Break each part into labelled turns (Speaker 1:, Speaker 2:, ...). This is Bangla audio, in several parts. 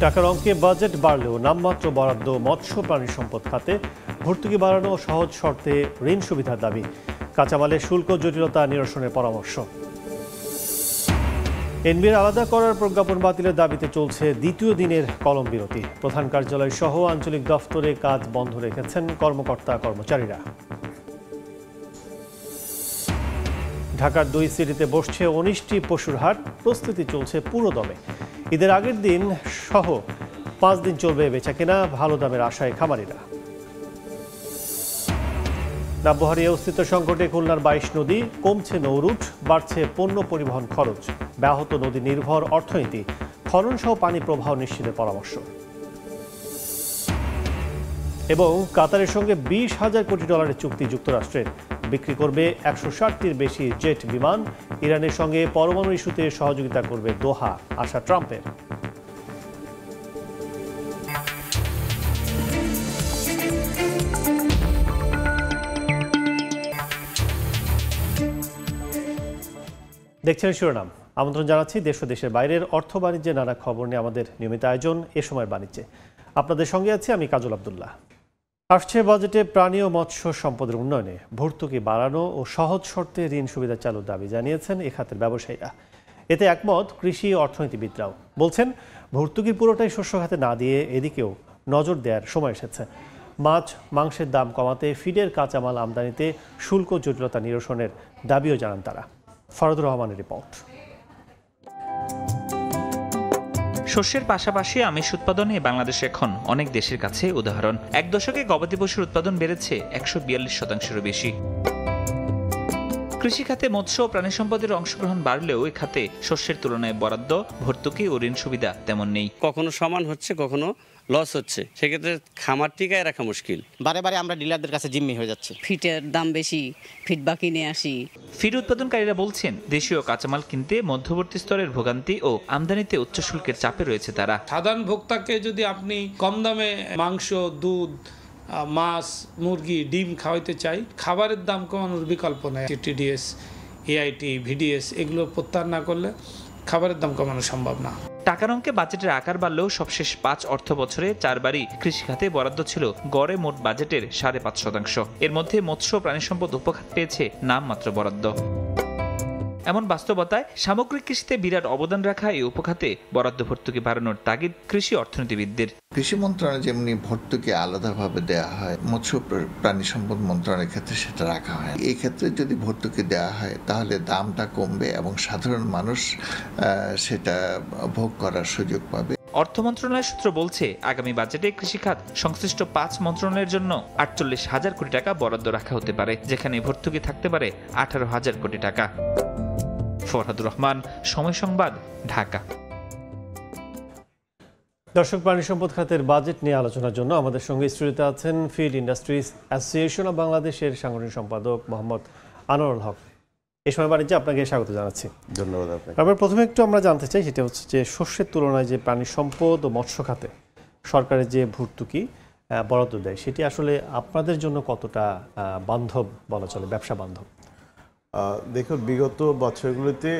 Speaker 1: টাকার অঙ্কে বাজেট বাড়লেও নামমাত্র বরাদ্দ মৎস্য প্রাণী সম্পদ খাতে ভর্তুকি বাড়ানো ও সহজ শর্তে ঋণ সুবিধার দাবি। কাঁচামালের শুল্ক জটিলতা নিরসনের পরামর্শ। এনবিআর আলাদা করার প্রজ্ঞাপন বাতিলের দাবিতে চলছে দ্বিতীয় দিনের কলম বিরতি। প্রধান কার্যালয় সহ আঞ্চলিক দফতরে কাজ বন্ধ রেখেছেন কর্মকর্তা কর্মচারীরা। ঢাকার 2 সিটিতে বসছে 19টি পশুর হাট। প্রস্তুতি চলছে পুরোদমে। ঈদের আগের দিন সহ 5 দিন চলবে বেচাকেনা। ভালো দামের আশায় খামারিরা। নাব্যহারে অস্তিত্ব সংকটে খুলনার 22 নদী। কমছে নৌরুট, বাড়ছে পণ্য পরিবহন খরচ। ব্যাহত নদী নির্ভর অর্থনীতি। খনন সহ পানি প্রবাহ নিশ্চিতের পরামর্শ। এবং কাতারের সঙ্গে 20,000 কোটি ডলারের চুক্তি যুক্তরাষ্ট্রের। বিক্রি করবে 160টির বেশি জেট বিমান। ইরানের সঙ্গে পরমাণু ইস্যুতে সহযোগিতা করবে দোহা, আশা ট্রাম্পের। দেখছেন শিরোনাম। আমন্ত্রণ জানাচ্ছি দেশ ও দেশের বাইরের অর্থ বাণিজ্যের নানা খবর নিয়ে আমাদের নিয়মিত আয়োজন এ সময়ের বাণিজ্যে। আপনাদের সঙ্গে আছি আমি কাজল আব্দুল্লাহ। আসছে বাজেটে প্রাণী ও মৎস্য সম্পদের উন্নয়নে ভর্তুকি বাড়ানো ও সহজ শর্তে ঋণ সুবিধা চালুর দাবি জানিয়েছেন এ খাতের ব্যবসায়ীরা। এতে একমত কৃষি অর্থনীতিবিদরাও। বলছেন ভর্তুকির পুরোটাই শস্য খাতে না দিয়ে এদিকেও নজর দেওয়ার সময় এসেছে। মাছ মাংসের দাম কমাতে ফিডের কাঁচামাল আমদানিতে শুল্ক জটিলতা নিরসনের দাবিও জানান তারা। ফরদুর রহমানের রিপোর্ট।
Speaker 2: শস্যের পাশাপাশি আমিষ উৎপাদনে বাংলাদেশ এখন অনেক দেশের কাছে উদাহরণ। এক দশকে গবাদি পশুর উৎপাদন বেড়েছে 142%-এরও বেশি। কৃষি খাতে মৎস্য ও প্রাণী সম্পদের অংশগ্রহণ বাড়লেও এ খাতে শস্যের তুলনায় বরাদ্দ, ভর্তুকি ও ঋণ সুবিধা তেমন নেই।
Speaker 3: কখনো সমান হচ্ছে, কখনো লস হচ্ছে। সেক্ষেত্রে খামার টিকায় রাখা মুশকিল।
Speaker 4: বারে বারে আমরা ডিলারদের কাছে জিম্মি হয়ে যাচ্ছে।
Speaker 5: ফিটের দাম বেশি, ফিট বাকি নিয়ে আসি।
Speaker 2: ফিড উৎপাদনকারীরা বলছেন দেশীয় কাঁচামাল কিনতে মধ্যবর্তী স্তরের ভোগান্তি ও আমদানিতে উচ্চ শুল্কের চাপে রয়েছে তারা।
Speaker 6: সাধারণ ভোক্তাকে যদি আপনি কম দামে মাংস, দুধ, মাছ, মুরগি, ডিম খাওয়াইতে চাই, খাবারের দাম কমানোর বিকল্প নেই। টিডিএস, এআইটি, ভিডিএস এগুলো প্রত্যাহার না করলে খাবারের দাম কমানো সম্ভব না।
Speaker 2: টাকার অঙ্কে বাজেটের আকার বাড়লেও সবশেষ 5 অর্থ বছরে 4 বারই কৃষি খাতে বরাদ্দ ছিল গড়ে মোট বাজেটের 5.5%। এর মধ্যে মৎস্য প্রাণী সম্পদ উপখাত পেয়েছে নামমাত্র বরাদ্দ। এমন বাস্তবতায় সামগ্রিক কৃষিতে বিরাট অবদান রাখা এই উপখাতে বরাদ্দ ভর্তুকি বাড়ানোর তাগিদ কৃষি অর্থনীতিবিদদের।
Speaker 7: কৃষি মন্ত্রণালয় যেমনি ভর্তুকি আলাদাভাবে দেওয়া হয়, মৎস্য প্রাণী সম্পদ মন্ত্রণালয়ের ক্ষেত্রে সেটা রাখা হয়। এই ক্ষেত্রে যদি ভর্তুকি দেওয়া হয় তাহলে দামটা কমবে এবং সাধারণ মানুষ সেটা ভোগ করার সুযোগ পাবে।
Speaker 2: অর্থ মন্ত্রণালয় সূত্র বলছে আগামী বাজেটে কৃষিখাত সংশ্লিষ্ট 5 মন্ত্রণালয়ের জন্য 48,000 কোটি টাকা বরাদ্দ রাখা হতে পারে, যেখানে ভর্তুকি থাকতে পারে 18,000 কোটি টাকা। ফরহাদুর রহমান, সময় সংবাদ, ঢাকা।
Speaker 1: দর্শক, প্রাণী সম্পদ খাতের বাজেট নিয়ে আলোচনার জন্য আমাদের সঙ্গে স্টুডিওতে আছেন ফিড ইন্ডাস্ট্রিজ অ্যাসোসিয়েশন অব বাংলাদেশের সাংগঠনিক সম্পাদক মোহাম্মদ আনোয়ারুল হক। এই সময় বাণিজ্যে আপনাকে স্বাগত জানাচ্ছি।
Speaker 8: ধন্যবাদ আপনাকে।
Speaker 1: আমরা প্রথমে একটু আমরা জানতে চাই, সেটা হচ্ছে যে শস্যের তুলনায় যে প্রাণী সম্পদ ও মৎস্য খাতে সরকারের যে ভর্তুকি বরাদ্দ দেয় সেটি আসলে আপনাদের জন্য কতটা বান্ধব বলা চলে, ব্যবসা বান্ধব?
Speaker 8: দেখুন, বিগত বছরগুলোতে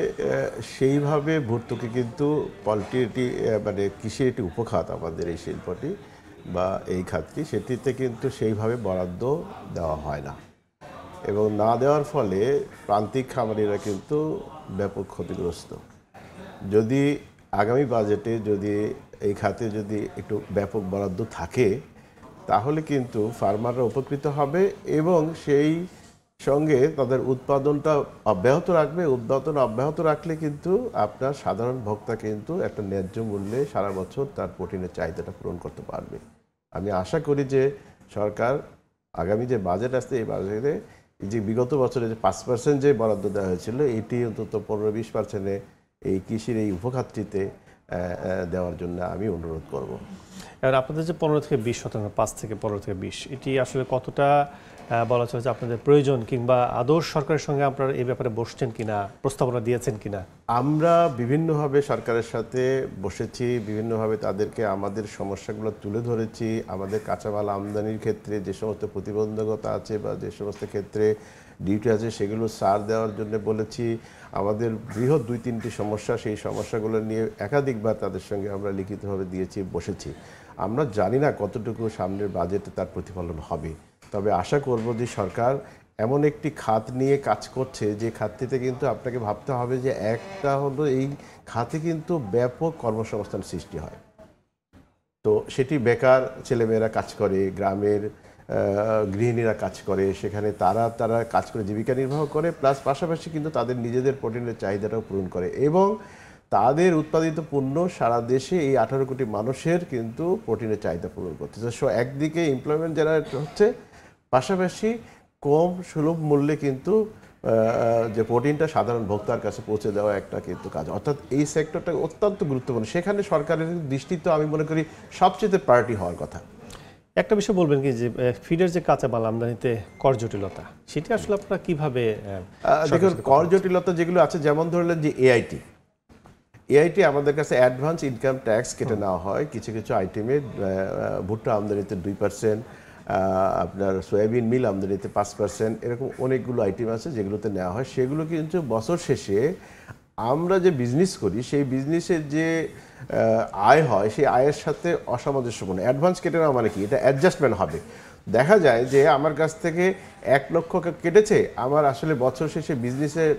Speaker 8: সেইভাবে ভর্তুকি কিন্তু পোলট্রি মানে কৃষির একটি উপখাত আমাদের এই শিল্পটি বা এই খাতটি, সেটিতে কিন্তু সেইভাবে বরাদ্দ দেওয়া হয় না এবং না দেওয়ার ফলে প্রান্তিক খামারিরা কিন্তু ব্যাপক ক্ষতিগ্রস্ত। যদি আগামী বাজেটে যদি এই খাতে যদি একটু ব্যাপক বরাদ্দ থাকে তাহলে কিন্তু ফার্মাররা উপকৃত হবে এবং সেই সঙ্গে তাদের উৎপাদনটা অব্যাহত রাখবে। উৎপাদন অব্যাহত রাখলে কিন্তু আপনার সাধারণ ভোক্তা কিন্তু একটা ন্যায্য মূল্যে সারা বছর তার প্রোটিনের চাহিদাটা পূরণ করতে পারবে। আমি আশা করি যে সরকার আগামী যে বাজেট আসছে এই বাজেটে যে বিগত বছরে যে 5% যে বরাদ্দ দেওয়া হয়েছিল এটি অন্তত 15-20% এই কৃষির এই উপখাতটিতে দেওয়ার জন্য আমি অনুরোধ করব।
Speaker 1: এবার আপনাদের যে 15-20%, 5 থেকে 15 থেকে 20, এটি আসলে কতটা বলা চলে যে আপনাদের প্রয়োজন, কিংবা আদর্শ সরকারের সঙ্গে আপনারা এই ব্যাপারে বসছেন কিনা, প্রস্তাবনা দিয়েছেন কিনা?
Speaker 8: আমরা বিভিন্নভাবে সরকারের সাথে বসেছি, বিভিন্নভাবে তাদেরকে আমাদের সমস্যাগুলো তুলে ধরেছি। আমাদের কাঁচামাল আমদানির ক্ষেত্রে যে সমস্ত প্রতিবন্ধকতা আছে বা যে সমস্ত ক্ষেত্রে ডিউটি আছে সেগুলো ছাড় দেওয়ার জন্য বলেছি। আমাদের বৃহৎ 2-3টি সমস্যা, সেই সমস্যাগুলো নিয়ে একাধিকবার তাদের সঙ্গে আমরা লিখিতভাবে দিয়েছি, বসেছি। আমরা জানি না কতটুকু সামনের বাজেটে তার প্রতিফলন হবে, তবে আশা করব যে সরকার এমন একটি খাত নিয়ে কাজ করছে যে খাতটিতে কিন্তু আপনাকে ভাবতে হবে যে একটা হলো এই খাতে কিন্তু ব্যাপক কর্মসংস্থান সৃষ্টি হয়। তো সেটি বেকার ছেলেমেয়েরা কাজ করে, গ্রামের গৃহিণীরা কাজ করে, সেখানে তারা কাজ করে জীবিকা নির্বাহ করে, প্লাস পাশাপাশি কিন্তু তাদের নিজেদের প্রোটিনের চাহিদাটাও পূরণ করে এবং তাদের উৎপাদিত পণ্য সারা দেশে এই 18 কোটি মানুষের কিন্তু প্রোটিনের চাহিদা পূরণ করতেছে। সো একদিকে এমপ্লয়মেন্ট জেনারেট হচ্ছে, পাশাপাশি কম সুলভ মূল্যে কিন্তু যে প্রোটিনটা সাধারণ ভোক্তার কাছে পৌঁছে দেওয়া একটা কিন্তু কাজ, অর্থাৎ এই সেক্টরটা অত্যন্ত গুরুত্বপূর্ণ। সেখানে সরকারের দৃষ্টি তো আমি মনে করি সবচেয়ে প্রায়োরিটি হওয়ার কথা।
Speaker 1: একটা বিষয় বলবেন কি যে ফিডের যে কাঁচামাল আমদানিতে কর জটিলতা, সেটি আসলে আপনারা কিভাবে
Speaker 8: দেখুন, কর জটিলতা যেগুলো আছে, যেমন ধরলেন যে এআইটি আমাদের কাছে অ্যাডভান্স ইনকাম ট্যাক্স কেটে নেওয়া হয় কিছু কিছু আইটেমে। ভুট্টা আমদানিতে 2%, আপনার সয়াবিন মিল আমদানিতে 5%, এরকম অনেকগুলো আইটেম আছে যেগুলোতে নেওয়া হয়। সেগুলো কিন্তু বছর শেষে আমরা যে বিজনেস করি সেই বিজনেসের যে আয় হয় সেই আয়ের সাথে অসামঞ্জস্যপূর্ণ। অ্যাডভান্স কেটে নেওয়া মানে কি, এটা অ্যাডজাস্টমেন্ট হবে। দেখা যায় যে আমার কাছ থেকে 1 লক্ষ কেটেছে, আমার আসলে বছর শেষে বিজনেসের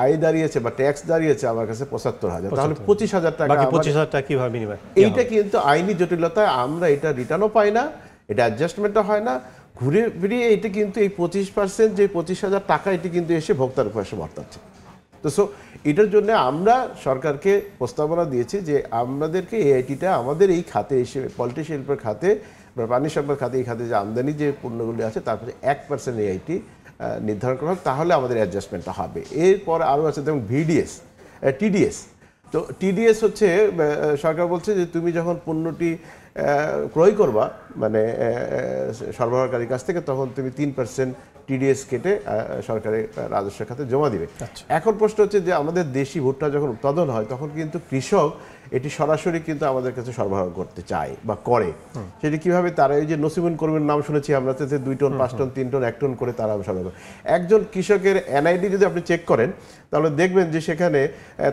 Speaker 8: আয় দাঁড়িয়েছে বা ট্যাক্স দাঁড়িয়েছে আমার কাছে 75,000, তাহলে 25,000 টাকা।
Speaker 1: 25,000 টাকা কিভাবে বিনিময়?
Speaker 8: এইটা কিন্তু আইনি জটিলতা, আমরা এটা রিটার্নও পাই না, এটা অ্যাডজাস্টমেন্টও হয় না, ঘুরে ফিরিয়ে এটা কিন্তু এই 25% যে 25,000 টাকা এটি কিন্তু এসে ভোক্তার উপর এসে বর্তাচ্ছে। তো সো এটার জন্য আমরা সরকারকে প্রস্তাবনা দিয়েছি যে আমাদেরকে এআইটিটা আমাদের এই খাতে এসে পোল্ট্রি শিল্পের খাতে বা প্রাণী সম্পদ খাতে, এই খাতে যে আমদানি যে পণ্যগুলি আছে তারপরে 1% এআইটি নির্ধারণ করা হোক, তাহলে আমাদের অ্যাডজাস্টমেন্টটা হবে। এরপর আরও আছে যেমন টিডিএস। তো টিডিএস হচ্ছে সরকার বলছে যে তুমি যখন পণ্যটি ক্রয় করবা মানে সরবরাহকারীর কাছ থেকে, তখন তুমি 3% টিডিএস কেটে সরকারের রাজস্ব খাতে জমা দিবে। এখন প্রশ্ন হচ্ছে যে আমাদের দেশি ভুট্টা যখন উৎপাদন হয় তখন কিন্তু কৃষক এটি সরাসরি কিন্তু আমাদের কাছে সরবরাহ করতে চায় বা করে। সেটি কিভাবে, তারা এই যে নসিবুন কর্মীর নাম শুনেছি আমরা, 2 টন 5 টন 3 টন 1 টন করে তারা সরবরাহ। একজন কৃষকের এনআইডি যদি আপনি চেক করেন তাহলে দেখবেন যে সেখানে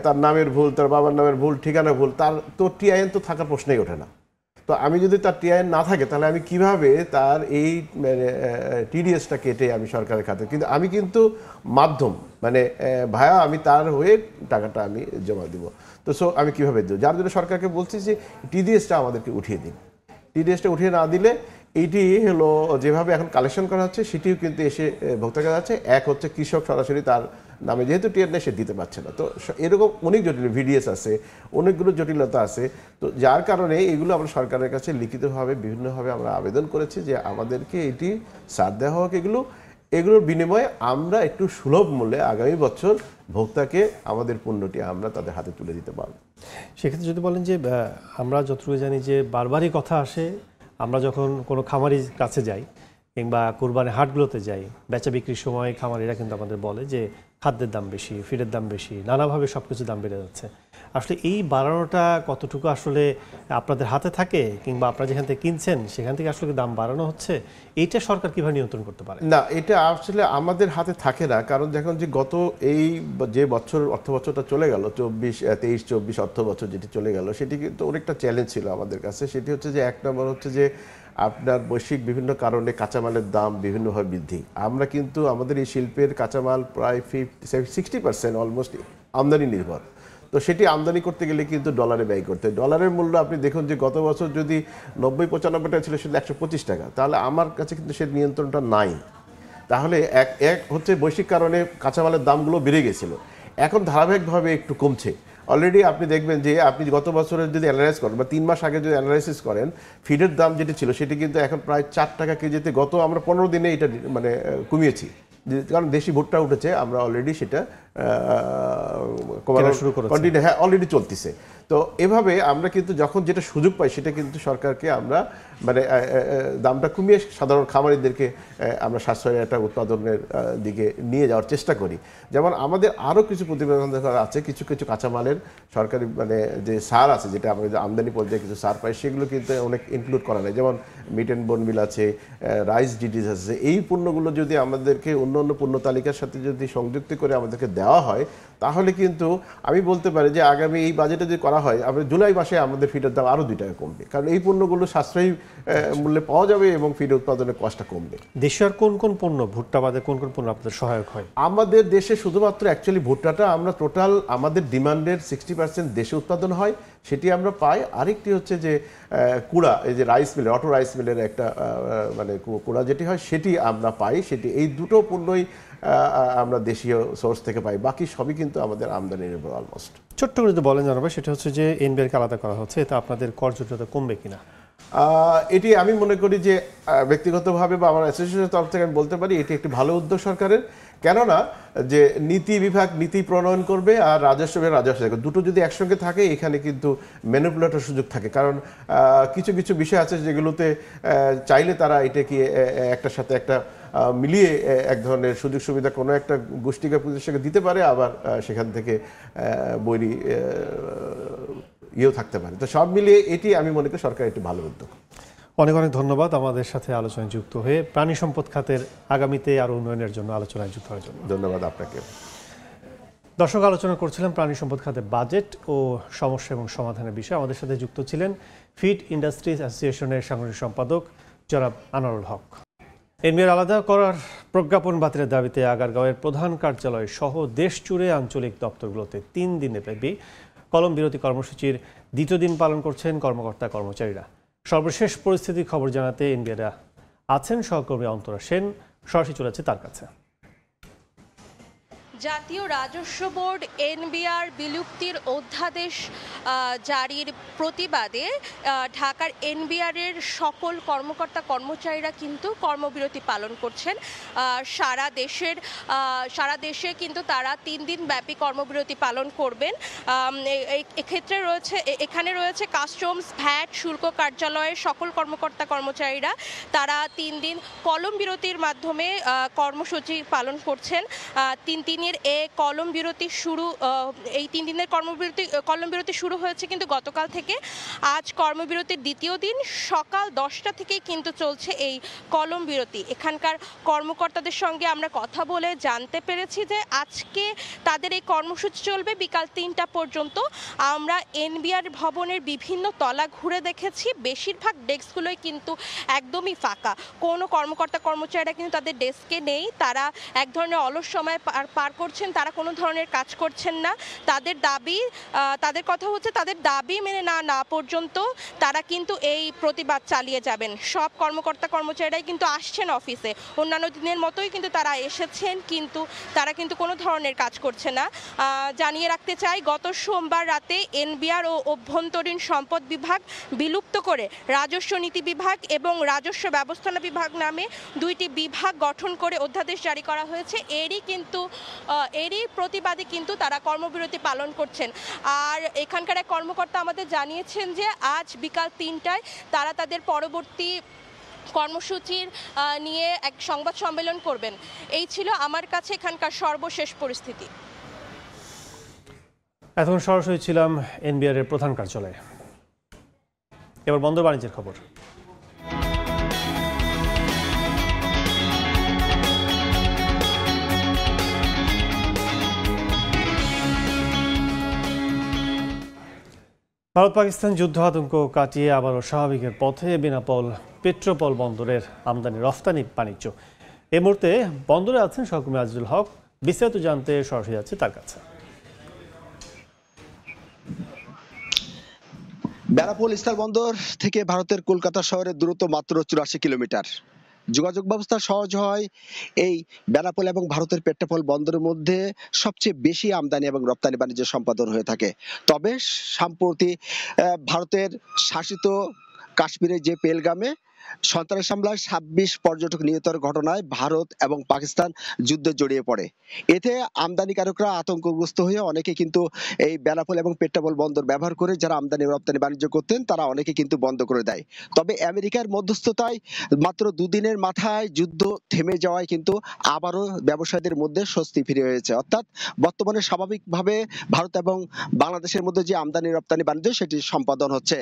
Speaker 8: তার নামের ভুল, তার বাবার নামের ভুল, ঠিকানা ভুল, তার তো টিআইএন তো থাকার প্রশ্নই ওঠে না। তো আমি যদি তার টিআইএন না থাকে তাহলে আমি কিভাবে তার এই টিডিএসটা কেটে আমি সরকারের খাতে, কিন্তু আমি কিন্তু মাধ্যম মানে ভায়া, আমি তার হয়ে টাকাটা আমি জমা দিব। তো সো আমি কিভাবে দেবো, যার জন্য সরকারকে বলছি যে টিডিএসটা আমাদেরকে উঠিয়ে দিন। টিডিএসটা উঠিয়ে না দিলে এইটি হলো যেভাবে এখন কালেকশন করা হচ্ছে সেটিও কিন্তু এসে ভোক্তার কাছে আছে। এক হচ্ছে কৃষক সরাসরি তার নামে যেহেতু টিআর নেই সে দিতে পারছে না। তো এরকম অনেক জটিল ভিডিএস আছে, অনেকগুলো জটিলতা আছে। তো যার কারণে এগুলো আমরা সরকারের কাছে লিখিতভাবে বিভিন্নভাবে আমরা আবেদন করেছি যে আমাদেরকে এটি ছাড় দেওয়া হোক। এগুলোর বিনিময়ে আমরা একটু সুলভ মূল্যে আগামী বছর ভোক্তাকে আমাদের পণ্যটি আমরা তাদের হাতে তুলে দিতে পারব।
Speaker 1: সেক্ষেত্রে যদি বলেন যে আমরা যতটুকু জানি যে বারবারই কথা আসে, আমরা যখন কোনো খামারির কাছে যাই কিংবা কোরবানি হাটগুলোতে যাই, বেচা বিক্রির সময় খামারিরা কিন্তু আমাদের বলে যে খাদ্যের দাম বেশি, ফিডের দাম বেশি, নানাভাবে সব কিছু দাম বেড়ে যাচ্ছে। আসলে এই বাড়ানোটা কতটুকু আসলে আপনাদের হাতে থাকে, কিংবা আপনারা যেখান থেকে কিনছেন সেখান থেকে আসলে দাম বাড়ানো হচ্ছে, এইটা সরকার কিভাবে নিয়ন্ত্রণ করতে পারে?
Speaker 8: না, এটা আসলে আমাদের হাতে থাকে না। কারণ দেখুন যে গত এই যে বছর অর্থ বছরটা চলে গেল, 23-24 অর্থ বছর যেটি চলে গেল, সেটি কিন্তু অনেকটা চ্যালেঞ্জ ছিল আমাদের কাছে। সেটি হচ্ছে যে 1 নম্বর হচ্ছে যে আপনার বৈশ্বিক বিভিন্ন কারণে কাঁচামালের দাম বিভিন্নভাবে বৃদ্ধি। আমরা কিন্তু আমাদের এই শিল্পের কাঁচামাল প্রায় 60% অলমোস্ট আমদানি নির্ভর। তো সেটি আমদানি করতে গেলে কিন্তু ডলারে ব্যয় করতে হয়। ডলারের মূল্য আপনি দেখুন যে গত বছর যদি 90-95 টাকা ছিল, সেটা 125 টাকা। তাহলে আমার কাছে কিন্তু সে নিয়ন্ত্রণটা নাই। তাহলে এক হচ্ছে বৈশ্বিক কারণে কাঁচামালের দামগুলো বেড়ে গেছিলো, এখন ধারাবাহিকভাবে একটু কমছে। অলরেডি আপনি দেখবেন যে আপনি গত বছরের যদি অ্যানালাইজ করেন বা 3 মাস আগে যদি অ্যানালাইসিস করেন, ফিডের দাম যেটি ছিল সেটি কিন্তু এখন প্রায় 4 টাকা কেজিতে, গত আমরা 15 দিনে এটা মানে কমিয়েছি, কারণ দেশি ভুট্টা উঠেছে, আমরা অলরেডি সেটা কন্টিনিউ হ্যাঁ অলরেডি চলতেছে। তো এভাবে আমরা কিন্তু যখন যেটা সুযোগ পাই সেটা কিন্তু সরকারকে আমরা মানে দামটা কমিয়ে সাধারণ খামারিদেরকে আমরা সাশ্রয়ের একটা উৎপাদনের দিকে নিয়ে যাওয়ার চেষ্টা করি। যেমন আমাদের আরও কিছু প্রতিবেদন আছে, কিছু কিছু কাঁচামালের সরকারি মানে যে সার আছে, যেটা আমরা আমদানি পর্যায়ে কিছু সার পাই, সেগুলো কিন্তু অনেক ইনক্লুড করা নেই। যেমন মিট অ্যান্ড বোন মিল আছে, রাইস ডিডিস আছে। এই পণ্যগুলো যদি আমাদেরকে অন্য অন্য পণ্য তালিকার সাথে যদি সংযুক্ত করে আমাদেরকে দেওয়া হয়, তাহলে কিন্তু আমি বলতে পারি যে আগামী এই বাজেটে যদি করা হয়, আমরা জুলাই মাসে আমাদের ফিডের দাম আরও 2 টাকা কমবে, কারণ এই পণ্যগুলো সাশ্রয়ী মূল্যে পাওয়া যাবে এবং ফিড উৎপাদনের কষ্টটা কমবে।
Speaker 1: দেশের কোন কোন পণ্য, ভুট্টা বাদে কোন কোন পণ্য আপনাদের সহায়ক হয়?
Speaker 8: আমাদের দেশে শুধুমাত্র অ্যাকচুয়ালি ভুট্টাটা আমরা টোটাল আমাদের ডিমান্ডের 60% দেশে উৎপাদন হয়, সেটি আমরা পাই। আরেকটি হচ্ছে যে কুড়া, এই যে রাইস মিলের, অটো রাইস মিলের একটা মানে কুড়া যেটি হয় সেটি আমরা পাই। সেটি এই দুটো পণ্যই আমরা দেশীয় সোর্স থেকে পাই, বাকি সবই কিন্তু আমাদের আমদানি নির্ভর অলমোস্ট।
Speaker 1: ছোট্ট করে যদি বলেন জানাবে, সেটা হচ্ছে যে এনবিআরকে আলাদা করা হচ্ছে, এটা আপনাদের কর জটিলতা কমবে কিনা?
Speaker 8: এটি আমি মনে করি যে ব্যক্তিগতভাবে বা আমার অ্যাসোসিয়েশনের তরফ থেকে আমি বলতে পারি এটি একটি ভালো উদ্যোগ সরকারের। কেননা যে নীতি বিভাগ নীতি প্রণয়ন করবে আর রাজস্ব বিভাগ রাজস্ব, দুটো যদি একসঙ্গে থাকে এখানে কিন্তু ম্যানিপুলেটর সুযোগ থাকে। কারণ কিছু কিছু বিষয় আছে যেগুলোতে চাইলে তারা এটাকে একটার সাথে একটা মিলিয়ে এক ধরনের সুযোগ সুবিধা কোনো একটা গোষ্ঠীকে প্রতিষ্ঠাকে দিতে পারে, আবার সেখান থেকে বৈরী ইয়েও থাকতে পারে। তো সব মিলিয়ে এটি আমি মনে করি সরকার একটি ভালো উদ্যোগ।
Speaker 1: অনেক অনেক ধন্যবাদ আমাদের সাথে আলোচনায় যুক্ত হয়ে, প্রাণী সম্পদ খাতের আগামীতে আরও উন্নয়নের জন্য আলোচনায় যুক্ত হওয়ার জন্য
Speaker 8: ধন্যবাদ আপনাকে।
Speaker 1: দর্শক, আলোচনা করছিলাম প্রাণী সম্পদ খাতের বাজেট ও সমস্যা এবং সমাধানের বিষয়ে। আমাদের সাথে যুক্ত ছিলেন ফিড ইন্ডাস্ট্রিজ অ্যাসোসিয়েশনের সাংগঠনিক সম্পাদক জনাব আনোয়ারুল হক। এনবিআর আলাদা করার প্রজ্ঞাপন বাতিলের দাবিতে আগারগাঁওয়ের প্রধান কার্যালয় সহ দেশ জুড়ে আঞ্চলিক দপ্তরগুলোতে 3 দিনব্যাপী কলম বিরতি কর্মসূচির দ্বিতীয় দিন পালন করছেন কর্মকর্তা কর্মচারীরা। সর্বশেষ পরিস্থিতির খবর জানাতে এনবিআর আছেন সহকর্মী অন্তরা সেন, সরাসরি চলেছে তার কাছে।
Speaker 9: জাতীয় রাজস্ব বোর্ড এনবিআর বিলুপ্তির অধ্যাদেশ জারির প্রতিবাদে ঢাকার এনবিআরের সকল কর্মকর্তা কর্মচারীরা কিন্তু কর্মবিরতি পালন করছেন। সারা দেশে কিন্তু তারা 3 দিন ব্যাপী কর্মবিরতি পালন করবেন। এক্ষেত্রে এখানে রয়েছে কাস্টমস, ভ্যাট, শুল্ক কার্যালয়ের সকল কর্মকর্তা কর্মচারীরা। তারা 3 দিন কলম বিরতির মাধ্যমে কর্মসূচি পালন করছেন। 3 দিনের এই কলম বিরতি শুরু, এই 3 দিনের কলম বিরতি শুরু হয়েছে কিন্তু গতকাল থেকে। আজ কর্মবিরতির দ্বিতীয় দিন, সকাল 10টা থেকেই কিন্তু চলছে এই কলম বিরতি। এখানকার কর্মকর্তাদের সঙ্গে আমরা কথা বলে জানতে পেরেছি যে আজকে তাদের এই কর্মসূচি চলবে বিকাল 3টা পর্যন্ত। আমরা এনবিআর ভবনের বিভিন্ন তলা ঘুরে দেখেছি, বেশিরভাগ ডেস্কগুলোই কিন্তু একদমই ফাঁকা। কোনো কর্মকর্তা কর্মচারীরা কিন্তু তাদের ডেস্কে নেই, তারা এক ধরনের অলস সময় পার করছেন, তারা কোনো ধরনের কাজ করছেন না। তাদের কথা হচ্ছে তাদের দাবি মেনে না পর্যন্ত তারা কিন্তু এই প্রতিবাদ চালিয়ে যাবেন। সব কর্মকর্তা কর্মচারীরাই কিন্তু আসছেন অফিসে, অন্যান্য দিনের মতোই কিন্তু তারা এসেছেন, কিন্তু তারা কিন্তু কোনো ধরনের কাজ করছে না। জানিয়ে রাখতে চাই, গত সোমবার রাতে এনবিআর ও অভ্যন্তরীণ সম্পদ বিভাগ বিলুপ্ত করে রাজস্ব নীতি বিভাগ এবং রাজস্ব ব্যবস্থাপনা বিভাগ নামে 2টি বিভাগ গঠন করে অধ্যাদেশ জারি করা হয়েছে। এরই প্রতিবাদে কিন্তু তারা কর্মবিরতি পালন করছেন। আর এখানকার এক কর্মকর্তা আমাদের জানিয়েছেন যে আজ বিকাল 3টায় তারা তাদের পরবর্তী কর্মসূচির নিয়ে এক সংবাদ সম্মেলন করবেন। এই ছিল আমার কাছে এখানকার সর্বশেষ পরিস্থিতি।
Speaker 1: এখন সরাসরি ছিলাম এনবিআর এর প্রধান কার্যালয়ে। এবার বন্দর বাণিজ্যের খবর। ভারত পাকিস্তান যুদ্ধ আতঙ্ক কাটিয়ে আবারও স্বাভাবিকের পথে বেনাপোল পেট্রোপল বন্দরের আমদানি রফতানি বাণিজ্য। এই মুহূর্তে বন্দরে আছেন সহকর্মী আজিজুল হক, বিস্তারিত জানতে সরাসরি যাচ্ছে তার কাছে।
Speaker 10: বেনাপোল স্থল বন্দর থেকে ভারতের কলকাতা শহরের দূরত্ব মাত্র 84 কিলোমিটার। যোগাযোগ ব্যবস্থা সহজ হয় এই বেনাপোল এবং ভারতের পেট্রোপল বন্দরের মধ্যে সবচেয়ে বেশি আমদানি এবং রপ্তানি বাণিজ্য সম্পাদন হয়ে থাকে। তবে সম্প্রতি ভারতের শাসিত কাশ্মীরের যে পেহেলগামে সন্ত্রাস হামলায় ২৬ পর্যটক নিহতের ঘটনায় ভারত এবং পাকিস্তান যুদ্ধে জড়িয়ে পড়ে। এতে আমদানিকারকরা আতঙ্কগ্রস্ত হয়ে অনেকে কিন্তু এই বেনাপোল এবং পেট্রাপোল বন্দর ব্যবহার করে যারা আমদানি রপ্তানি বাণিজ্য করতেন তারা অনেকে কিন্তু বন্ধ করে দেয়। তবে আমেরিকার মধ্যস্থতায় মাত্র দুদিনের মাথায় যুদ্ধ থেমে যাওয়ায় কিন্তু আবারও ব্যবসায়ীদের মধ্যে স্বস্তি ফিরে হয়েছে। অর্থাৎ বর্তমানে স্বাভাবিকভাবে ভারত এবং বাংলাদেশের মধ্যে যে আমদানি রপ্তানি বাণিজ্য সেটি সম্পাদন হচ্ছে।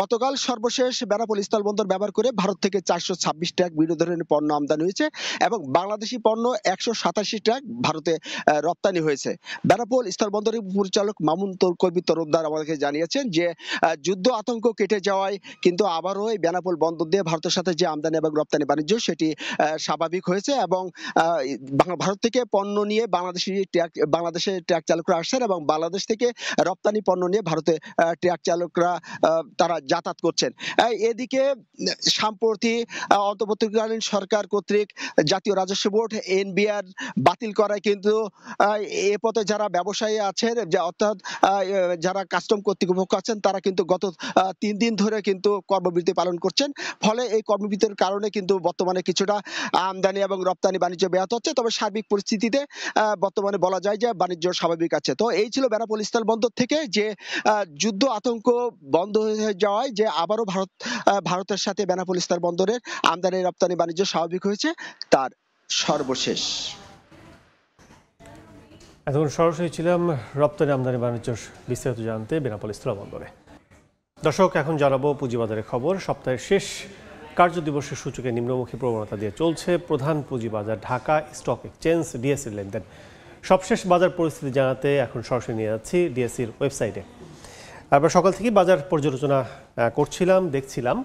Speaker 10: গতকাল সর্বশেষ বেনাপোল স্থলবন্দর ব্যবহার করে ভারত থেকে 426 ট্রাক বিভিন্ন ধরনের পণ্য আমদানি হয়েছে এবং বাংলাদেশি পণ্য 187 ট্রাক ভারতে রপ্তানি হয়েছে। বেনাপোল স্থলবন্দরের পরিচালক মামুন কবি তরফদার আমাদেরকে জানিয়েছেন যে যুদ্ধ আতঙ্ক কেটে যাওয়ায় কিন্তু আবারও এই বেনাপোল বন্দর দিয়ে ভারতের সাথে যে আমদানি এবং রপ্তানি বাণিজ্য সেটি স্বাভাবিক হয়েছে এবং ভারত থেকে পণ্য নিয়ে বাংলাদেশে ট্রাক চালকরা আসছেন এবং বাংলাদেশ থেকে রপ্তানি পণ্য নিয়ে ভারতে ট্রাক চালকরা তারা যাতায়াত করছেন। এদিকে সম্প্রতি অন্তর্বর্তীকালীন সরকার কর্তৃক জাতীয় রাজস্ব বোর্ড এনবিআর বাতিল করায় কিন্তু এ পথে যারা ব্যবসায়ী আছেন অর্থাৎ যারা কাস্টম কর্তৃপক্ষ আছেন তারা কিন্তু গত 3 দিন ধরে কিন্তু কর্মবিরতি পালন করছেন। ফলে এই কর্মবিরতির কারণে কিন্তু বর্তমানে কিছুটা আমদানি এবং রপ্তানি বাণিজ্য ব্যাহত হচ্ছে। তবে সার্বিক পরিস্থিতিতে বর্তমানে বলা যায় যে বাণিজ্য স্বাভাবিক আছে। তো এই ছিল বেনাপোল স্থলবন্দর থেকে যে যুদ্ধ আতঙ্ক বন্ধ হয়ে যাওয়ায় যে আবারও ভারতের সাথে বেনাপোল স্থলবন্দরের আমদানি রপ্তানি বাণিজ্য স্বাভাবিক হয়েছে তার সর্বশেষ।
Speaker 1: এখন সরাসরি ছিলাম রপ্তানি আমদানি বাণিজ্য বিস্তারিত জানতে বেনাপোল স্থলবন্দরে। দর্শক, এখন জানাবো পুঁজিবাজারের খবর। সপ্তাহের শেষ কার্যদিবসের সূচকে নিম্নমুখী প্রবণতা দিয়ে চলছে প্রধান পুঁজিবাজার ঢাকা স্টক এক্সচেঞ্জ ডিএসসির লেনদেন। সবশেষ বাজার পরিস্থিতি জানাতে এখন সরাসরি নিয়ে যাচ্ছি ডিএসসির ওয়েবসাইটে। আমরা সকাল থেকে বাজার পর্যালোচনা করছিলাম, দেখছিলাম,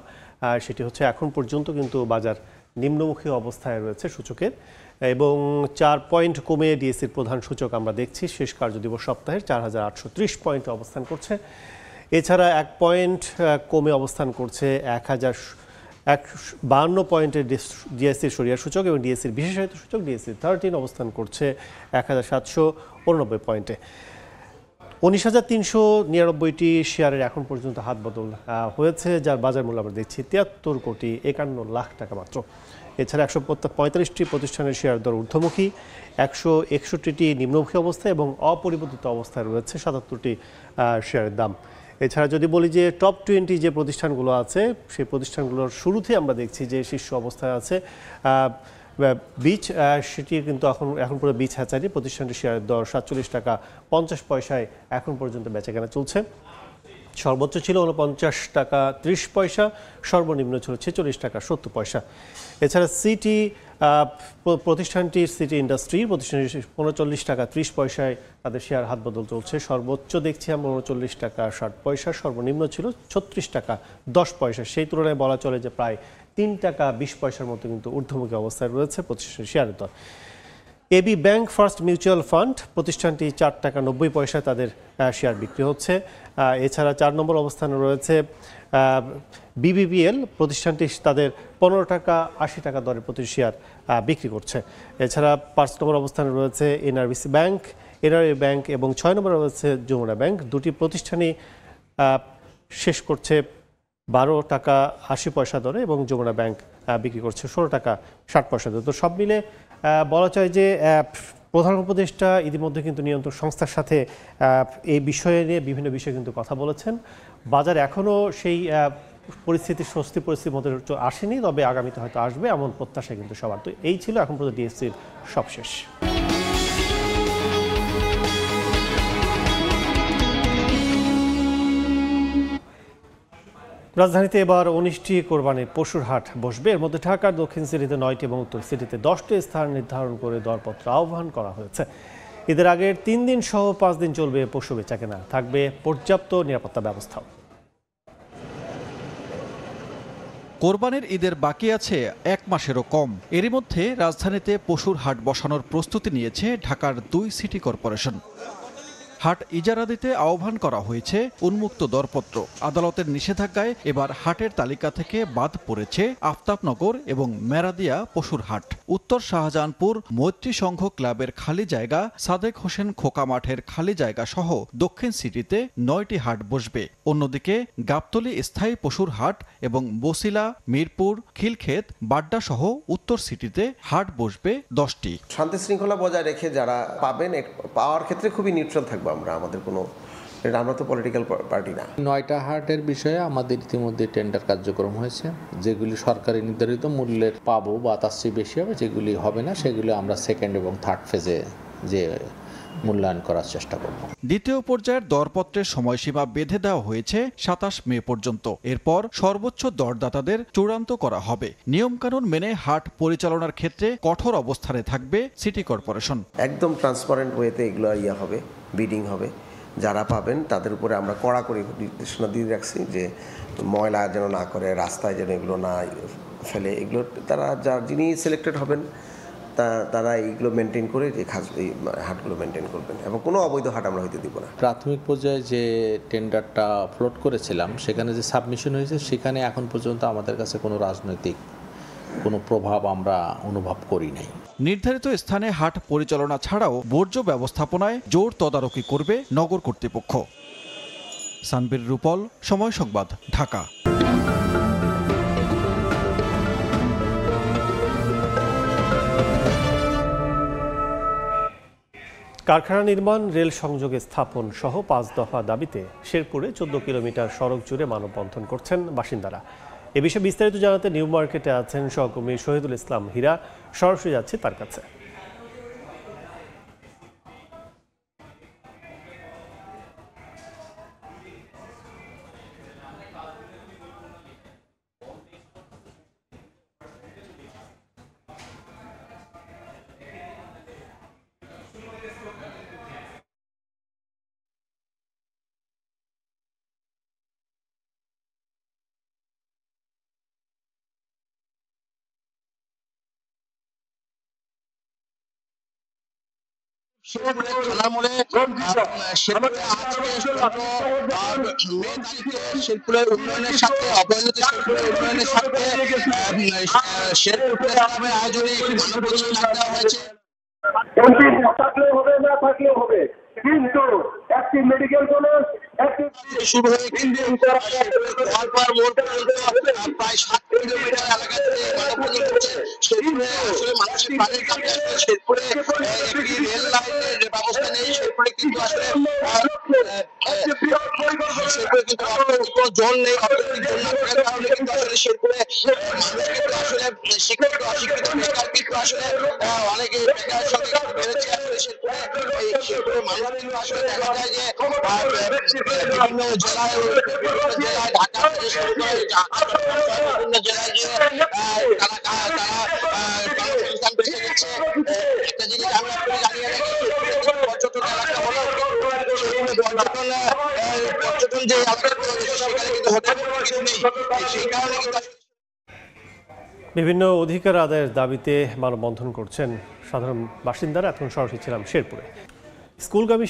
Speaker 1: সেটি হচ্ছে এখন পর্যন্ত কিন্তু বাজার নিম্নমুখী অবস্থায় রয়েছে সূচকের এবং 4 পয়েন্ট কমে ডিএসসির প্রধান সূচক আমরা দেখছি শেষ কার্যদিবস সপ্তাহের 4830 পয়েন্টে অবস্থান করছে। এছাড়া 1 পয়েন্ট কমে অবস্থান করছে 1052 পয়েন্টের ডিএসসির সরিয়া সূচক এবং ডিএসসির বিশেষায়িত সূচক ডিএসসি 13 অবস্থান করছে 1789 পয়েন্টে। 19,399টি শেয়ারের এখন পর্যন্ত হাত বদল হয়েছে, যার বাজার মূল্য আমরা দেখছি 73,51,00,000 টাকা মাত্র। এছাড়া 145টি প্রতিষ্ঠানের শেয়ার দর ঊর্ধ্বমুখী, 161টি নিম্নমুখী অবস্থায় এবং অপরিবর্তিত অবস্থায় রয়েছে 77টি শেয়ারের দাম। এছাড়া যদি বলি যে টপ 20 যে প্রতিষ্ঠানগুলো আছে সেই প্রতিষ্ঠানগুলোর শুরুতে আমরা দেখছি যে শীর্ষ অবস্থায় আছে বীজ, সেটি কিন্তু এখন পুরো বীজ হ্যাচারি। প্রতিষ্ঠানটির শেয়ারের দর 47 টাকা 50 পয়সায় এখন পর্যন্ত বেচাকেনা চলছে। সর্বোচ্চ ছিল 49 টাকা 30 পয়সা, সর্বনিম্ন ছিল 46 টাকা 70 পয়সা। এছাড়া সিটি প্রতিষ্ঠানটির সিটি ইন্ডাস্ট্রি প্রতিষ্ঠানটি 39 টাকা 30 পয়সায় তাদের শেয়ার হাত বদল চলছে। সর্বোচ্চ দেখছি আমরা 39 টাকা 60 পয়সা, সর্বনিম্ন ছিল 36 টাকা 10 পয়সা। সেই তুলনায় বলা চলে যে প্রায় 3 টাকা 20 পয়সার মতো কিন্তু ঊর্ধ্বমুখী অবস্থায় রয়েছে প্রতিষ্ঠানের শেয়ারের দর। AB bank first mutual fund প্রতিষ্ঠানটি 4 টাকা 90 পয়সায় তাদের শেয়ার বিক্রি হচ্ছে। এছাড়া 4 নম্বর অবস্থানে রয়েছে বিবিবিএল প্রতিষ্ঠানটি তাদের 15 টাকা 80 টাকা দরে প্রতি শেয়ার বিক্রি করছে। এছাড়া 5 নম্বর অবস্থানে রয়েছে এনআরবিসি ব্যাংক, এনআরবি ব্যাংক এবং 6 নম্বরে রয়েছে যমুনা ব্যাংক। দুটি প্রতিষ্ঠানই শেষ করছে 12 টাকা 80 পয়সা দরে এবং যমুনা ব্যাংক বিক্রি করছে 16 টাকা 60 পয়সা দরে। তো সব মিলে বলা যায় যে প্রধান উপদেষ্টা ইতিমধ্যে কিন্তু নিয়ন্ত্রক সংস্থার সাথে এই বিষয়ে নিয়ে বিভিন্ন বিষয়ে কিন্তু কথা বলেছেন। বাজার এখনও সেই স্বস্তি পরিস্থিতির মধ্যে আসেনি, তবে আগামীতে হয়তো আসবে এমন প্রত্যাশা কিন্তু সবার। তো এই ছিল এখন পর্যন্ত ডিএসসির সবশেষ। রাজধানীতে এবার 19টি কোরবানির পশুর হাট বসবে। এর মধ্যে ঢাকার দক্ষিণ সিটিতে 9টি এবং উত্তর সিটিতে 10টি স্থান নির্ধারণ করে দরপত্র আহ্বান করা হয়েছে। ঈদের আগের 3 দিন সহ 5 দিন চলবে পশু বেচাকেনা, থাকবে পর্যাপ্ত নিরাপত্তা ব্যবস্থাও।
Speaker 11: কোরবানির ঈদের বাকি আছে 1 মাসেরও কম। এরই মধ্যে রাজধানীতে পশুর হাট বসানোর প্রস্তুতি নিয়েছে ঢাকার 2 সিটি কর্পোরেশন। হাট ইজারা দিতে আহ্বান করা হয়েছে উন্মুক্ত দরপত্র। আদালতের নিষেধাজ্ঞায় এবার হাটের তালিকা থেকে বাদ পড়েছে আফতাবনগর এবং মেরাদিয়া পশুর হাট। উত্তর শাহজাহানপুর মৈত্রী সংঘ ক্লাবের খালি জায়গা, সাদেক হোসেন খোকা মাঠের খালি জায়গা সহ দক্ষিণ সিটিতে 9টি হাট বসবে। অন্যদিকে গাবতলী স্থায়ী পশুর হাট এবং বসিলা, মিরপুর, খিলক্ষেত, বাড্ডা সহ উত্তর সিটিতে হাট বসবে 10টি।
Speaker 12: শান্তি শৃঙ্খলা বজায় রেখে যারা পাবেন, পাওয়ার ক্ষেত্রে খুবই নিউট্রাল থাকবো আমাদের কোনো, আমরা তো পলিটিক্যাল পার্টি না।
Speaker 13: 9টা হাটের বিষয়ে আমাদের ইতিমধ্যে টেন্ডার কার্যক্রম হয়েছে। যেগুলি সরকারি নির্ধারিত মূল্যের পাবো বা তার চেয়ে বেশি হবে, যেগুলি হবে না সেগুলি আমরা সেকেন্ড এবং থার্ড ফেজে যে মূল্যায়ন করার চেষ্টা করব।
Speaker 11: দ্বিতীয় পর্যায়ের দরপত্রের সময়সীমা বেঁধে দেওয়া হয়েছে 27 মে পর্যন্ত। এরপর সর্বোচ্চ দরদাতাদের চূড়ান্ত করা হবে। নিয়মকানুন মেনে হাট পরিচালনার ক্ষেত্রে কঠোর অবস্থানে থাকবে সিটি কর্পোরেশন।
Speaker 12: একদম ট্রান্সপারেন্ট ওয়েতে এগুলো হবে, বিডিং হবে। যারা পাবেন তাদের উপরে আমরা কড়াকড়ি নির্দেশনা দিয়ে রাখছি যে ময়লা যেন না করে, রাস্তায় যেন এগুলো না ফেলে। এগুলো তারা যিনি সিলেক্টেড হবেন তারা এইগুলো মেনটেন করে যে হাটগুলো মেনটেন করবেন এবং কোনো অবৈধ হাট আমরা হইতে দিব না।
Speaker 13: প্রাথমিক পর্যায়ে যে টেন্ডারটা ফ্লোট করেছিলাম সেখানে যে সাবমিশন হয়েছে সেখানে এখন পর্যন্ত আমাদের কাছে কোনো রাজনৈতিক কোনো প্রভাব আমরা অনুভব করি নাই।
Speaker 11: নির্ধারিত স্থানে হাট পরিচালনা ছাড়াও বর্জ্য ব্যবস্থাপনায় জোর তদারকি করবে নগর কর্তৃপক্ষ। সানবীর রূপল, সময় সংবাদ, ঢাকা।
Speaker 1: কারখানা নির্মাণ, রেল সংযোগে স্থাপন সহ 5 দফা দাবিতে শেরপুরে 14 কিলোমিটার সড়ক জুড়ে মানববন্ধন করছেন বাসিন্দারা। এ বিষয়ে বিস্তারিত জানাতে নিউ মার্কেটে আছেন সহকর্মী শহীদুল ইসলাম হীরা। সরাসরি যাচ্ছে তার কাছে।
Speaker 14: শেরপুরের উন্নয়নের সাথে অবহেলিত শেরপুরের উন্নয়নের সাথে শেরপুর আয়োজনে একটি মানববন্ধন দেওয়া হয়েছে। কিন্তু একটি মেডিকেল কলেজ শুরু হয়ে প্রায় 7 কিলোমিটার এলাকা থেকে মানববন্ধন করছে। শেরপুরে আসলে মানুষের প্রাণের কাছে শেরপুরে একটি রেল লাইনের ব্যবস্থা নেই। শেরপুরে কিন্তু আসলে কোনো জোন নেই। অর্থনৈতিক জোন না থাকার কারণে কিন্তু আসলে শেরপুরে মানুষ কিন্তু আসলে শিক্ষিত অশিক্ষিত বেকার কিন্তু আসলে অনেকে বেকার সংখ্যা বেড়েছে। আসলে শেরপুরে মানুষ কিন্তু আসলে দেখা যায় যে বিভিন্ন জেলায় ঢাকা থেকে শুরু করে বিভিন্ন জেলায় যে তারা কর্মসংস্থান বেছে নিচ্ছে। একটা জিনিস আমি আপনাকে জানিয়ে রাখি, পর্যটন এলাকা হলো পর্যটন যে এলাকা সেখানে কিন্তু হোটেল কিছু নেই। সেই কারণে কিন্তু
Speaker 1: বিভিন্ন অধিকার আদায়ের দাবিতে মানববন্ধন করছেন সাধারণ বাসিন্দারা। এখন সরাসরি ছিলাম শেরপুরে। স্কুলগামী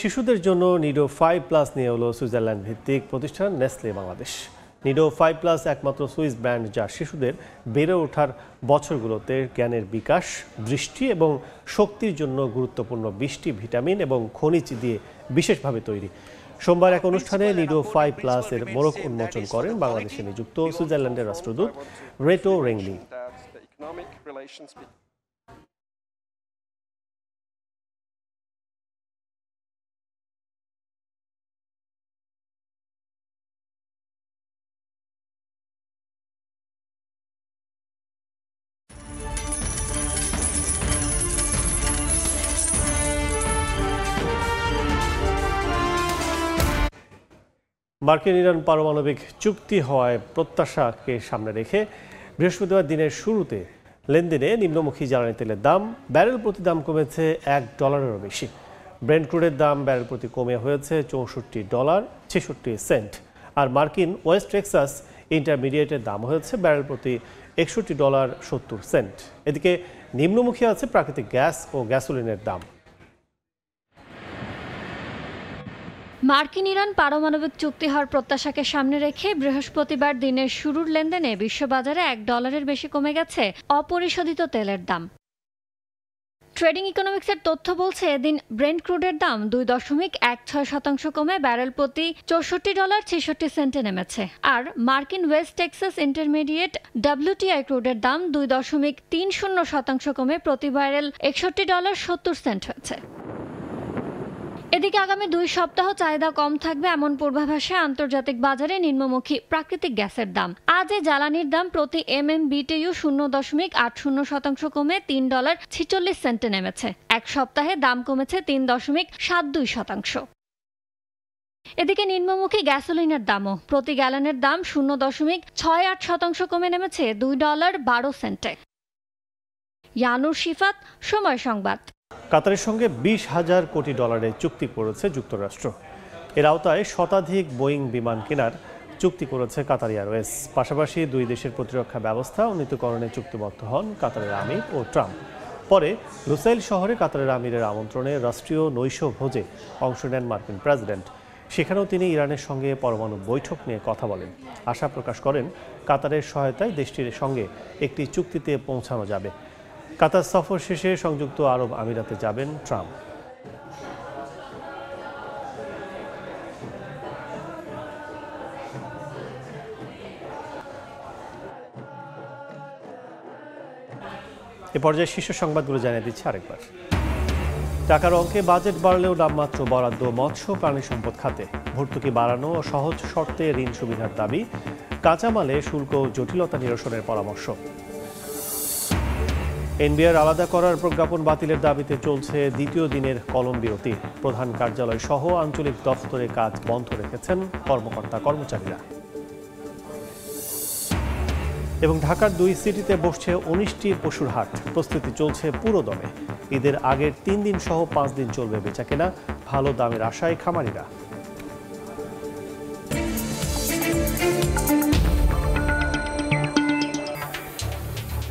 Speaker 1: শিশুদের জন্য নিডো 5+ নিয়ে হলো সুইজারল্যান্ড ভিত্তিক প্রতিষ্ঠান নেসলে বাংলাদেশ। নিডো 5+ একমাত্র সুইস ব্র্যান্ড যা শিশুদের বেড়ে ওঠার বছরগুলোতে জ্ঞানের বিকাশ, দৃষ্টি এবং শক্তির জন্য গুরুত্বপূর্ণ 20টি ভিটামিন এবং খনিজ দিয়ে বিশেষভাবে তৈরি। সোমবার এক অনুষ্ঠানে নিডো 5+ এর মোড়ক উন্মোচন করেন বাংলাদেশে নিযুক্ত সুইজারল্যান্ডের রাষ্ট্রদূত রেটো রেংলি। মার্কিন ইরান পারমাণবিক চুক্তি হওয়ায় প্রত্যাশাকে সামনে রেখে বৃহস্পতিবার দিনের শুরুতে লেনদেনে নিম্নমুখী জ্বালানি তেলের দাম ব্যারেল প্রতি দাম কমেছে $1-এরও বেশি। ব্রেন্ট ক্রুডের দাম ব্যারেল প্রতি কমে হয়েছে $64.66। আর মার্কিন ওয়েস্ট টেক্সাস ইন্টারমিডিয়েটের দাম হয়েছে ব্যারেল প্রতি $61.70। এদিকে নিম্নমুখী আছে প্রাকৃতিক গ্যাস ও গ্যাসোলিনের দাম।
Speaker 15: মার্কিন ইরান পারমাণবিক চুক্তি হওয়ার প্রত্যাশাকে সামনে রেখে বৃহস্পতিবার দিনের শুরুর লেনদেনে বিশ্ববাজারে $1 বেশি কমে গেছে অপরিশোধিত তেলের দাম। ট্রেডিং ইকোনমিক্সের তথ্য বলছে এদিন ব্রেন্ট ক্রুডের দাম 2.16% কমে ব্যারেল প্রতি $64.66 নেমেছে। আর মার্কিন ওয়েস্ট টেক্সাস ইন্টারমিডিয়েট WTI ক্রুডের দাম 2.30% কমে প্রতি ব্যারেল $61.70 হয়েছে। এদিকে আগামী 2 সপ্তাহ চাহিদা কম থাকবে এমন পূর্বাভাসে আন্তর্জাতিক বাজারে নিম্নমুখী প্রাকৃতিক গ্যাসের দাম। আজ জ্বালানির দাম প্রতি MMBTU 0.80% কমে $3.46 নেমেছে। এক সপ্তাহে দাম কমেছে 3.72%। এদিকে নিম্নমুখী গ্যাসোলিনের দামও প্রতি গ্যালনের দাম 0.68% কমে নেমেছে $2.12। ইয়ানুর শিফাত, সময় সংবাদ।
Speaker 1: কাতারের সঙ্গে 20,000 কোটি ডলারের চুক্তি করেছে যুক্তরাষ্ট্র। এর আওতায় শতাধিক বোয়িং বিমান কেনার চুক্তি করেছে কাতার এয়ারওয়েজ। পাশাপাশি দুই দেশের প্রতিরক্ষা ব্যবস্থা উন্নীতকরণে চুক্তিবদ্ধ হন কাতারের আমির ও ট্রাম্প। পরে লুসাইল শহরে কাতারের আমিরের আমন্ত্রণে রাষ্ট্রীয় নৈশ ভোজে অংশ নেন মার্কিন প্রেসিডেন্ট। সেখানেও তিনি ইরানের সঙ্গে পরমাণু বৈঠক নিয়ে কথা বলেন। আশা প্রকাশ করেন কাতারের সহায়তায় দেশটির সঙ্গে একটি চুক্তিতে পৌঁছানো যাবে। কাতার সফর শেষে সংযুক্ত আরব আমিরাতে যাবেন ট্রাম্প। এ পর্যায়ে শীর্ষ সংবাদগুলো জানিয়ে দিচ্ছে আরেকবার। টাকার অঙ্কে বাজেট বাড়লেও নামমাত্র বরাদ্দ মৎস্য প্রাণী সম্পদ খাতে। ভর্তুকি বাড়ানো ও সহজ শর্তে ঋণ সুবিধার দাবি। কাঁচামালে শুল্ক জটিলতা নিরসনের পরামর্শ। এনবিআর আলাদা করার প্রজ্ঞাপন বাতিলের দাবিতে চলছে দ্বিতীয় দিনের কলম বিরতি। প্রধান কার্যালয় সহ আঞ্চলিক দফতরে কাজ বন্ধ রেখেছেন কর্মকর্তা কর্মচারীরা। এবং ঢাকার 2 সিটিতে বসছে 19টি পশুর হাট। প্রস্তুতি চলছে পুরো দমে। ঈদের আগের 3 দিন সহ 5 দিন চলবে বেচাকেনা। ভালো দামের আশায় খামারিরা।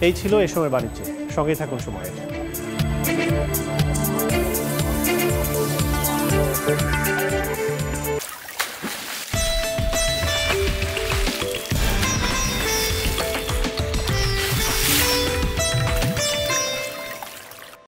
Speaker 1: এই ছিল এ সময় বাণিজ্যে। সঙ্গে থাকুন সময়।